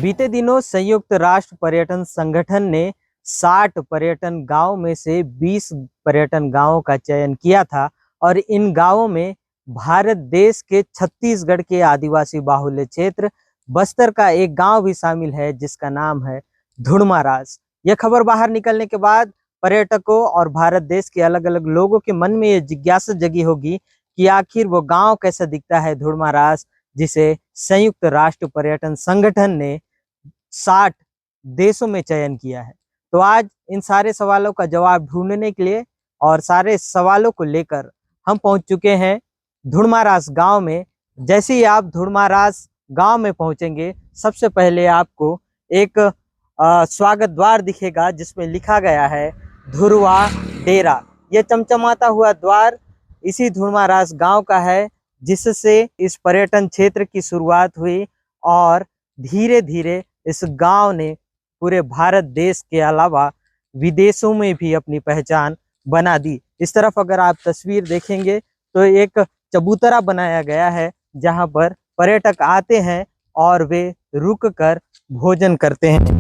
बीते दिनों संयुक्त राष्ट्र पर्यटन संगठन ने 60 पर्यटन गांव में से 20 पर्यटन गांवों का चयन किया था और इन गांवों में भारत देश के छत्तीसगढ़ के आदिवासी बाहुल्य क्षेत्र बस्तर का एक गांव भी शामिल है जिसका नाम है धुड़मारास। यह खबर बाहर निकलने के बाद पर्यटकों और भारत देश के अलग अलग लोगों के मन में यह जिज्ञासा जगी होगी कि आखिर वो गांव कैसा दिखता है धुड़मारास, जिसे संयुक्त राष्ट्र पर्यटन संगठन ने 60 देशों में चयन किया है। तो आज इन सारे सवालों का जवाब ढूंढने के लिए और सारे सवालों को लेकर हम पहुंच चुके हैं धुड़मारास गांव में। जैसे ही आप धुड़मारास गांव में पहुंचेंगे, सबसे पहले आपको एक स्वागत द्वार दिखेगा जिसमें लिखा गया है धुरवा डेरा। यह चमचमाता हुआ द्वार इसी धुड़मारास गांव का है जिससे इस पर्यटन क्षेत्र की शुरुआत हुई और धीरे धीरे इस गांव ने पूरे भारत देश के अलावा विदेशों में भी अपनी पहचान बना दी। इस तरफ अगर आप तस्वीर देखेंगे तो एक चबूतरा बनाया गया है जहां पर पर्यटक आते हैं और वे रुक कर भोजन करते हैं।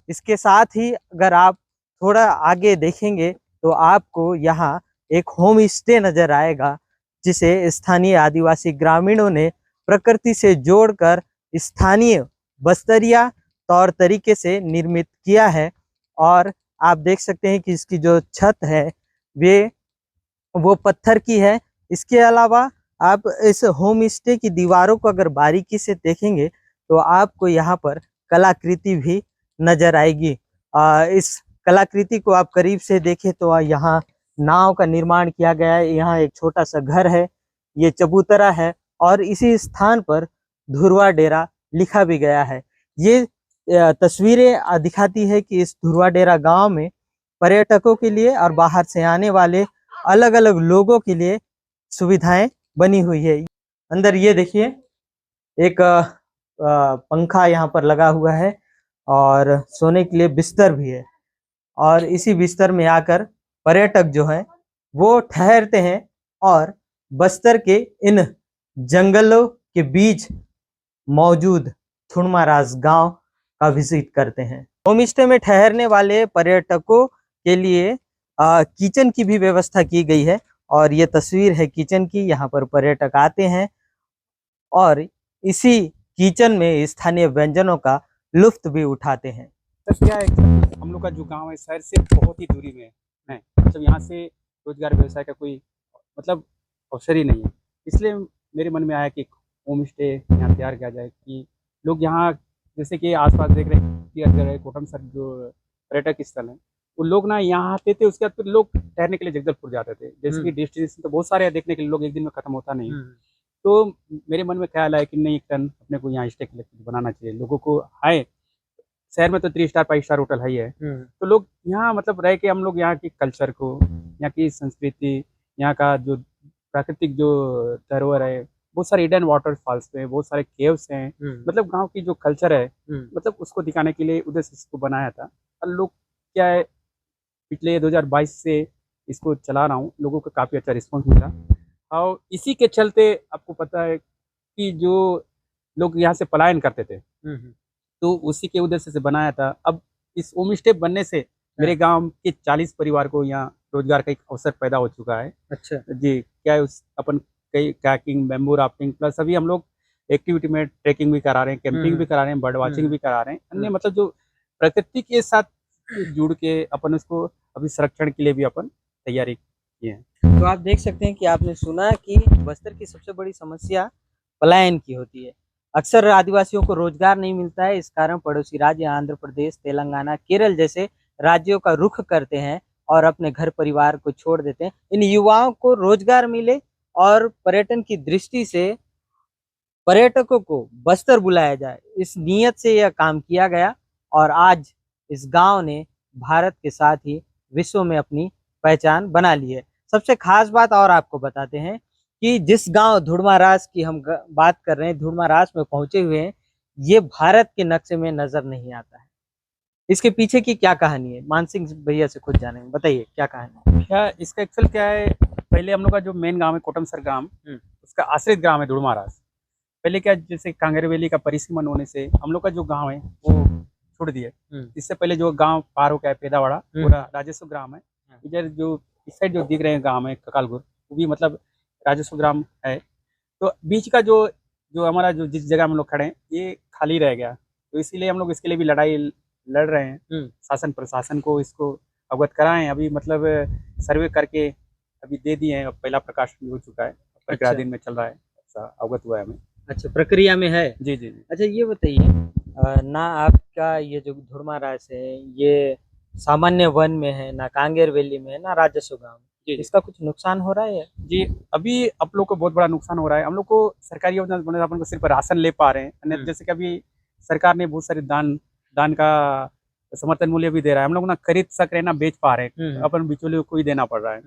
इसके साथ ही अगर आप थोड़ा आगे देखेंगे तो आपको यहाँ एक होम स्टे नजर आएगा जिसे स्थानीय आदिवासी ग्रामीणों ने प्रकृति से जोड़कर स्थानीय बस्तरिया तौर तरीके से निर्मित किया है। और आप देख सकते हैं कि इसकी जो छत है वो पत्थर की है। इसके अलावा आप इस होम स्टे की दीवारों को अगर बारीकी से देखेंगे तो आपको यहाँ पर कलाकृति भी नजर आएगी। इस कलाकृति को आप करीब से देखें तो यहाँ नाव का निर्माण किया गया है। यहाँ एक छोटा सा घर है, ये चबूतरा है और इसी स्थान पर धुरवा डेरा लिखा भी गया है। ये तस्वीरें दिखाती है कि इस धुरवा डेरा गांव में पर्यटकों के लिए और बाहर से आने वाले अलग अलग लोगों के लिए सुविधाएं बनी हुई है। अंदर ये देखिए एक पंखा यहाँ पर लगा हुआ है और सोने के लिए बिस्तर भी है और इसी बिस्तर में आकर पर्यटक जो है वो ठहरते हैं और बस्तर के इन जंगलों के बीच मौजूद धुड़मारास गांव का विजिट करते हैं। होम स्टे में ठहरने वाले पर्यटकों के लिए किचन की भी व्यवस्था की गई है और ये तस्वीर है किचन की। यहाँ पर पर्यटक आते हैं और इसी किचन में स्थानीय व्यंजनों का लुत्फ भी उठाते हैं। सर क्या है, हम लोग का जो गांव है शहर से बहुत ही दूरी में है। मतलब यहाँ से रोजगार व्यवसाय का कोई मतलब अवसर ही नहीं है। इसलिए मेरे मन में आया कि होम स्टे यहाँ तैयार किया जाए कि लोग यहाँ जैसे कि आसपास देख रहे हैं कि अगर कोटमसर जो पर्यटक स्थल है वो लोग ना यहाँ आते थे, उसके बाद फिर लोग ठहरने के लिए जगदलपुर जाते थे। जैसे कि डेस्टिनेशन तो बहुत सारे हैं देखने के लिए, लोग एक दिन में खत्म होता नहीं। तो मेरे मन में ख्याल आया कि नहीं, एक टर्न अपने को यहाँ स्टे के लिए बनाना चाहिए। लोगों को आए, शहर में तो 3 स्टार 5 स्टार होटल है ही है, तो लोग यहाँ मतलब रह के हम लोग यहाँ की कल्चर को, यहाँ की संस्कृति, यहाँ का जो प्राकृतिक जो धरोहर है, बहुत सारे हिडन वाटरफॉल्स हैं, बहुत सारे केव्स हैं, मतलब गांव की जो कल्चर है मतलब उसको दिखाने के लिए उधर से इसको बनाया था। और लोग क्या है, पिछले 2022 से इसको चला रहा हूँ, लोगों को काफ़ी अच्छा रिस्पॉन्स मिला और इसी के चलते आपको पता है कि जो लोग यहाँ से पलायन करते थे तो उसी के उद्देश्य से बनाया था। अब इस होम स्टे बनने से मेरे गांव के 40 परिवार को यहाँ रोजगार का एक अवसर पैदा हो चुका है। अच्छा जी, क्या है उस अपन कई कायाकिंग, बैम्बू राफ्टिंग प्लस अभी हम लोग एक्टिविटी में ट्रैकिंग भी करा रहे हैं, कैंपिंग भी करा रहे हैं, बर्ड वाचिंग भी करा रहे हैं। अन्य मतलब जो प्रकृति के साथ जुड़ के अपन उसको अभी संरक्षण के लिए भी अपन तैयारी किए हैं। तो आप देख सकते हैं कि आपने सुना कि बस्तर की सबसे बड़ी समस्या पलायन की होती है। अक्सर आदिवासियों को रोजगार नहीं मिलता है, इस कारण पड़ोसी राज्य आंध्र प्रदेश, तेलंगाना, केरल जैसे राज्यों का रुख करते हैं और अपने घर परिवार को छोड़ देते हैं। इन युवाओं को रोजगार मिले और पर्यटन की दृष्टि से पर्यटकों को बस्तर बुलाया जाए, इस नियत से यह काम किया गया और आज इस गांव ने भारत के साथ ही विश्व में अपनी पहचान बना ली है। सबसे खास बात और आपको बताते हैं कि जिस गांव धुड़मारास की हम बात कर रहे हैं, धुड़मारास में पहुंचे हुए हैं, ये भारत के नक्शे में नजर नहीं आता है। इसके पीछे की क्या कहानी है, मानसिंह भैया से खुद जानेंगे, बताइए क्या कहानी है। क्या इसका एक्चुअल क्या है, पहले हम लोग का जो मेन गांव है कोटमसर गांव, उसका आश्रित ग्राम है धुड़मारास। पहले क्या जैसे कांगेर वैली का परिसीमन होने से हम लोग का जो गांव है वो छोड़ दिए। इससे पहले जो गांव पार हो गया पेदावाड़ा पूरा राजस्व ग्राम है। इधर जो इस साइड जो दिख रहे हैं गांव है ककालगुर वो भी मतलब राजस्व ग्राम है। तो बीच का जो जो हमारा जो जिस जगह हम लोग खड़े हैं ये खाली रह गया, तो इसीलिए हम लोग इसके लिए भी लड़ाई लड़ रहे हैं। शासन प्रशासन को इसको अवगत कराएं। अभी मतलब सर्वे करके अभी दे दिए हैं, अब पहला प्रकाशन हो चुका है, 15 दिन में चल रहा है, ऐसा अवगत हुआ है हमें। अच्छा, प्रक्रिया में है। जी जी जी। अच्छा, ये बताइए ना आपका ये जो धुरमा रास है ये सामान्य वन में है, ना कांगेर वैली में है, ना राजस्व गांव में, जी जी इसका कुछ नुकसान हो रहा है? जी, अभी आप लोग को बहुत बड़ा नुकसान हो रहा है। हम लोग को सरकारी योजना बने अपन को सिर्फ राशन ले पा रहे हैं, अन्य जैसे कि अभी सरकार ने बहुत सारे दान का समर्थन मूल्य भी दे रहा है, हम लोग ना खरीद सक रहे हैं ना बेच पा रहे हैं, अपन बिचौलियों को ही देना पड़ रहा है।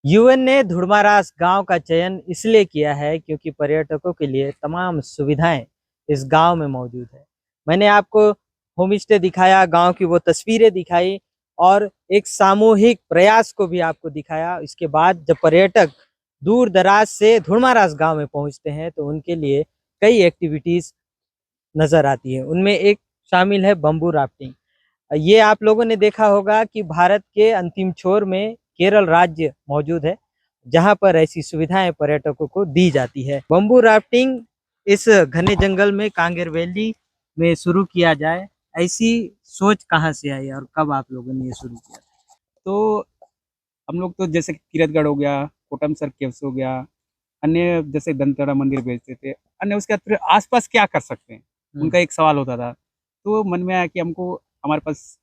यूएन ने धुड़मारास गांव का चयन इसलिए किया है क्योंकि पर्यटकों के लिए तमाम सुविधाएं इस गांव में मौजूद है। मैंने आपको होम स्टे दिखाया, गांव की वो तस्वीरें दिखाई और एक सामूहिक प्रयास को भी आपको दिखाया। इसके बाद जब पर्यटक दूर दराज से धुड़मारास गांव में पहुंचते हैं तो उनके लिए कई एक्टिविटीज नजर आती है। उनमें एक शामिल है बम्बू राफ्टिंग। ये आप लोगों ने देखा होगा कि भारत के अंतिम छोर में केरल राज्य मौजूद है जहां पर ऐसी सुविधाएं पर्यटकों को दी जाती है। बम्बू राफ्टिंग इस घने जंगल में कांगेर वैली में शुरू किया जाए, ऐसी सोच कहां से आई और कब आप लोगों ने ये शुरू किया? तो हम लोग तो जैसे किरतगढ़ हो गया, कोटमसर केव्स हो गया, अन्य जैसे दंतेवाड़ा मंदिर भेजते थे, अन्य उसके बाद फिर आसपास क्या कर सकते हैं, उनका एक सवाल होता था। तो मन में आया कि हमको हमारे पास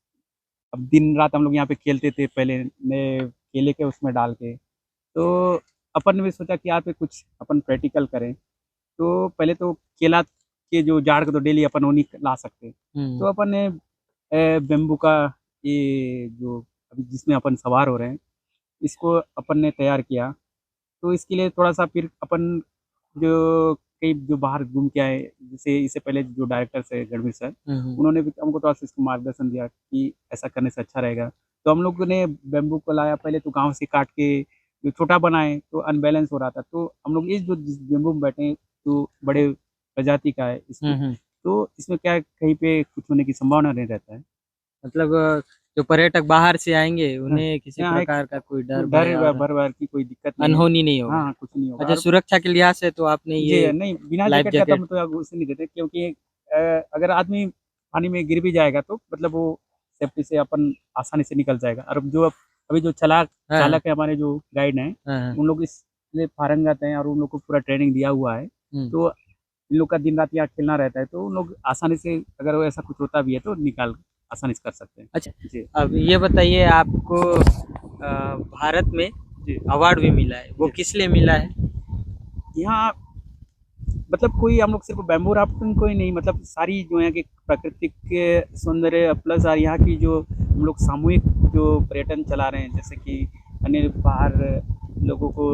अब दिन रात हम लोग यहाँ पे खेलते थे पहले नए केले के उसमें डाल के, तो अपन ने भी सोचा कि यहाँ पे कुछ अपन प्रैक्टिकल करें। तो पहले तो केला के जो जाड़ को तो डेली अपन नहीं ला सकते, तो अपन ने बेम्बू का ये जो अभी जिसमें अपन सवार हो रहे हैं इसको अपन ने तैयार किया। तो इसके लिए थोड़ा सा फिर अपन जो कई जो बाहर घूम के आए, जैसे इससे पहले जो डायरेक्टर है रणवीर सर, उन्होंने भी हमको थोड़ा सा इसको मार्गदर्शन दिया कि ऐसा करने से अच्छा रहेगा। तो हम लोगों ने बेम्बू को लाया, पहले तो गांव से काट के जो छोटा बनाए तो अनबैलेंस हो रहा था, तो हम लोग इस जो जिस बेम्बू में बैठे हैं तो बड़े प्रजाति का है इसमें, तो इसमें क्या है कहीं पे कुछ होने की संभावना नहीं रहता है। मतलब जो पर्यटक बाहर से आएंगे उन्हें किसी प्रकार का कोई डर भर की कोई दिक्कत नहीं, अनहोनी नहीं होगा। हाँ कुछ नहीं होगा। अच्छा, सुरक्षा के लिहाज से तो आपने ये नहीं बिना लाइफ जैकेट का तो हम उसे नहीं देते, क्योंकि अगर आदमी पानी में गिर भी जाएगा तो मतलब वो सेफ्टी से अपन आसानी से निकल जाएगा। और जो अभी जो चालक है हमारे जो गाइड हैं, उन लोग इसलिए पारंगत हैं और उन लोग को पूरा ट्रेनिंग दिया हुआ है, तो इन लोग का दिन रात यहाँ खेलना रहता है, तो उन लोग आसानी से अगर वो ऐसा कुछ होता भी है तो निकाल आसानी से कर सकते हैं। अच्छा जी, अब ये बताइए आपको भारत में अवार्ड भी मिला है, वो किस लिए मिला है? यहाँ मतलब कोई हम लोग सिर्फ बैम्बू राफ्टिंग को ही नहीं, मतलब सारी जो यहाँ की प्राकृतिक सौंदर्य प्लस यहाँ की जो हम लोग सामूहिक जो पर्यटन चला रहे हैं, जैसे कि अन्य बाहर लोगों को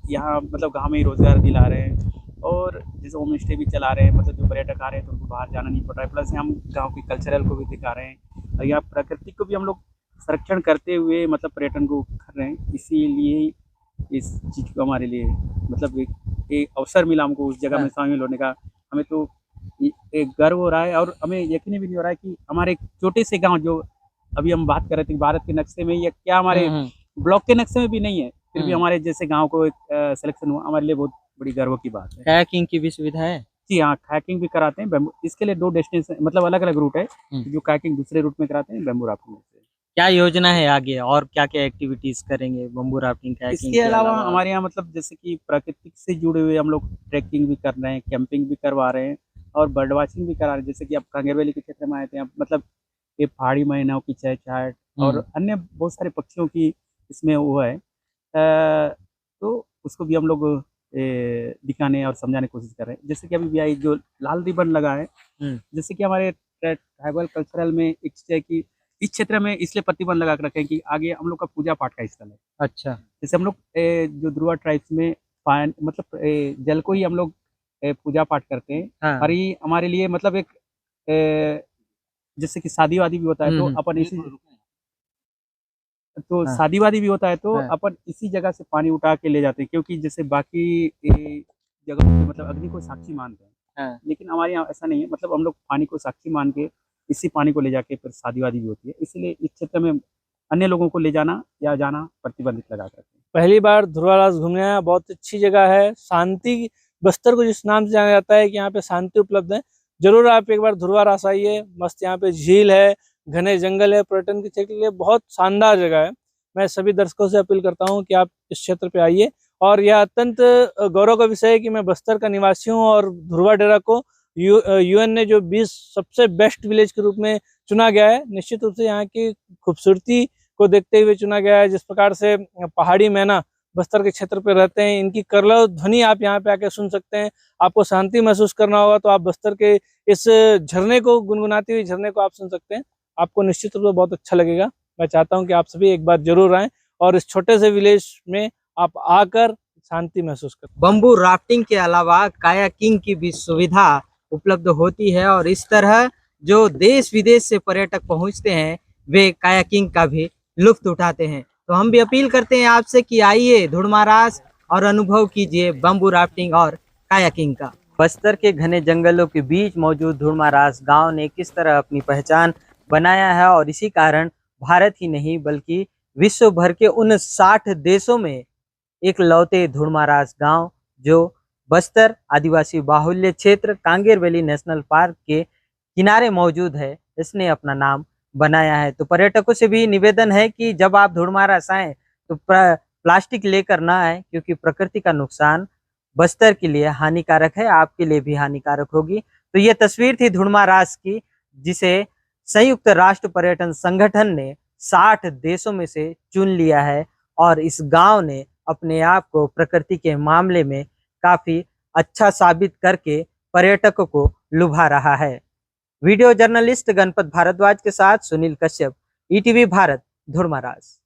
यहाँ मतलब गाँव में ही रोजगार दिला रहे हैं, और जैसे होम स्टे भी चला रहे हैं, मतलब जो पर्यटक आ रहे हैं तो उनको बाहर जाना नहीं पड़ रहा है, प्लस हम गाँव के कल्चरल को भी दिखा रहे हैं और यहाँ प्रकृति को भी हम लोग संरक्षण करते हुए मतलब पर्यटन को कर रहे हैं। इसीलिए इस चीज़ को हमारे लिए मतलब एक अवसर मिला हमको उस जगह में शामिल होने का। हमें तो एक गर्व हो रहा है और हमें यकीन भी नहीं हो रहा है कि हमारे छोटे से गांव जो अभी हम बात कर रहे थे भारत के नक्शे में या क्या हमारे ब्लॉक के नक्शे में भी नहीं है, फिर भी हमारे जैसे गांव को एक सिलेक्शन हुआ, हमारे लिए बहुत बड़ी गर्व की बात है। कायाकिंग की भी सुविधा है? जी हाँ, कायाकिंग भी कराते हैं। इसके लिए 2 डेस्टिनेशन मतलब अलग अलग रूट है, जो कायाकिंग दूसरे रूट में कराते हैं, बैम्बू राफ्टिंग से। क्या योजना है आगे और क्या क्या एक्टिविटीज करेंगे बम्बू राफ्टिंग कायाकिंग इसके अलावा हमारे यहाँ मतलब जैसे कि प्राकृतिक से जुड़े हुए हम लोग ट्रैकिंग भी कर रहे हैं, कैंपिंग भी करवा रहे हैं और बर्ड वॉचिंग भी करा रहे हैं। जैसे कि आप कांगेर वैली के क्षेत्र में आए थे, मतलब ये पहाड़ी मैनाओं की चहचहाट और अन्य बहुत सारे पक्षियों की इसमें वो है, तो उसको भी हम लोग दिखाने और समझाने की कोशिश कर रहे हैं। जैसे कि अभी भी जो लाल रिबन लगा है, जैसे कि हमारे ट्राइबल कल्चरल में एक चीज है कि इस क्षेत्र में इसलिए प्रतिबंध लगा कर रखे हैं कि आगे हम लोग का पूजा पाठ का स्थल है। अच्छा, जैसे हम लोग जो ध्रुवा ट्राइब्स में मतलब जल को ही हम लोग पूजा पाठ करते हैं, और ये हमारे लिए मतलब एक जैसे कि शादी वादी भी होता है तो अपन इसी शादी वादी भी होता है तो अपन इसी जगह से पानी उठा के ले जाते हैं, क्योंकि जैसे बाकी जगहों पे मतलब अग्नि को साक्षी मानते हैं। हाँ। लेकिन हमारे यहाँ ऐसा नहीं है, मतलब हम लोग पानी को साक्षी मान के इसी पानी को ले जाके फिर शादी-वादी भी होती है। इसलिए इस क्षेत्र में अन्य लोगों को ले जाना या जाना प्रतिबंधित लगा करके। पहली बार ध्रुवारास घूमने आया, बहुत अच्छी जगह है। शांति बस्तर को जिस नाम से जाना जाता है कि यहाँ पे शांति उपलब्ध है, जरूर आप एक बार ध्रुवारास आइए। मस्त यहाँ पे झील है, घने जंगल है, पर्यटन के क्षेत्र के लिए बहुत शानदार जगह है। मैं सभी दर्शकों से अपील करता हूँ कि आप इस क्षेत्र पे आइए। और यह अत्यंत गौरव का विषय है कि मैं बस्तर का निवासी हूँ और ध्रुवा डेरा को यूएन ने जो 20 सबसे बेस्ट विलेज के रूप में चुना गया है। निश्चित रूप से यहाँ की खूबसूरती को देखते हुए चुना गया है। जिस प्रकार से पहाड़ी मैना बस्तर के क्षेत्र पे रहते हैं, इनकी करलव ध्वनि आप यहाँ पे आके सुन सकते हैं। आपको शांति महसूस करना होगा तो आप बस्तर के इस झरने को, गुनगुनाती हुई झरने को आप सुन सकते हैं। आपको निश्चित रूप से बहुत अच्छा लगेगा। मैं चाहता हूँ कि आप सभी एक बार जरूर आएं और इस छोटे से विलेज में आप आकर शांति महसूस करें। बम्बू राफ्टिंग के अलावा कायाकिंग की भी सुविधा उपलब्ध होती है और इस तरह जो देश विदेश से पर्यटक पहुंचते हैं वे कायाकिंग का भी लुत्फ उठाते हैं। तो हम भी अपील करते हैं आपसे कि आइए धुड़मारास और अनुभव कीजिए बम्बू राफ्टिंग और कायाकिंग का। बस्तर के घने जंगलों के बीच मौजूद धुड़मारास गांव ने किस तरह अपनी पहचान बनाया है और इसी कारण भारत ही नहीं बल्कि विश्व भर के उन 60 देशों में इकलौते धुड़मारास गांव जो बस्तर आदिवासी बाहुल्य क्षेत्र कांगेर वैली नेशनल पार्क के किनारे मौजूद है, इसने अपना नाम बनाया है। तो पर्यटकों से भी निवेदन है कि जब आप धुड़मारास आएं तो प्लास्टिक लेकर ना आए, क्योंकि प्रकृति का नुकसान बस्तर के लिए हानिकारक है, आपके लिए भी हानिकारक होगी। तो ये तस्वीर थी धुड़मारास की, जिसे संयुक्त राष्ट्र पर्यटन संगठन ने 60 देशों में से चुन लिया है और इस गांव ने अपने आप को प्रकृति के मामले में काफी अच्छा साबित करके पर्यटकों को लुभा रहा है। वीडियो जर्नलिस्ट गणपत भारद्वाज के साथ सुनील कश्यप, ईटीवी भारत, धुड़मारास।